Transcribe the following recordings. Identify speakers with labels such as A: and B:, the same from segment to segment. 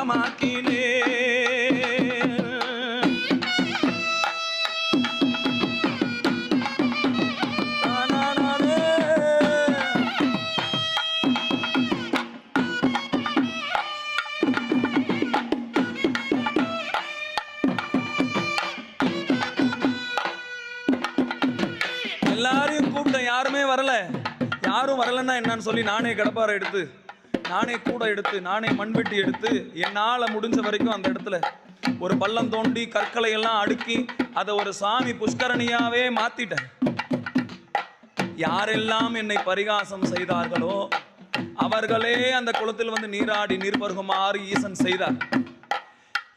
A: குளமாக்கினே. எல்லாரையும் கூப்பிட்டேன், யாருமே வரல. யாரும் வரலன்னா என்னன்னு சொல்லி நானே கடப்பாரை எடுத்து, நானே கூட எடுத்து, நானே மண்வெட்டி எடுத்து என்னால் முடிஞ்ச வரைக்கும் அந்த இடத்துல ஒரு பள்ளம் தோண்டி கற்களை எல்லாம் அடுக்கி அதை ஒரு சாமி புஷ்கரணியாவே மாத்திட்டேன். யாரெல்லாம் என்னை பரிகாசம் செய்தார்களோ அவர்களே அந்த குளத்தில் வந்து நீராடி நீர் பருகுமாறு ஈசன் செய்தார்.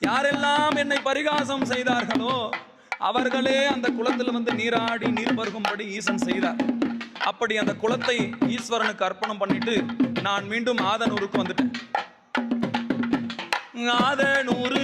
A: யாரெல்லாம் என்னை பரிகாசம் செய்தார்களோ அவர்களே அந்த குளத்தில் வந்து நீராடி நீர் பருகும்படி ஈசன் செய்தார். அப்படி அந்த குளத்தை ஈஸ்வரனுக்கு அர்ப்பணம் பண்ணிட்டு நான் மீண்டும் ஆதனூருக்கு வந்துட்டேன். ஆதனூரு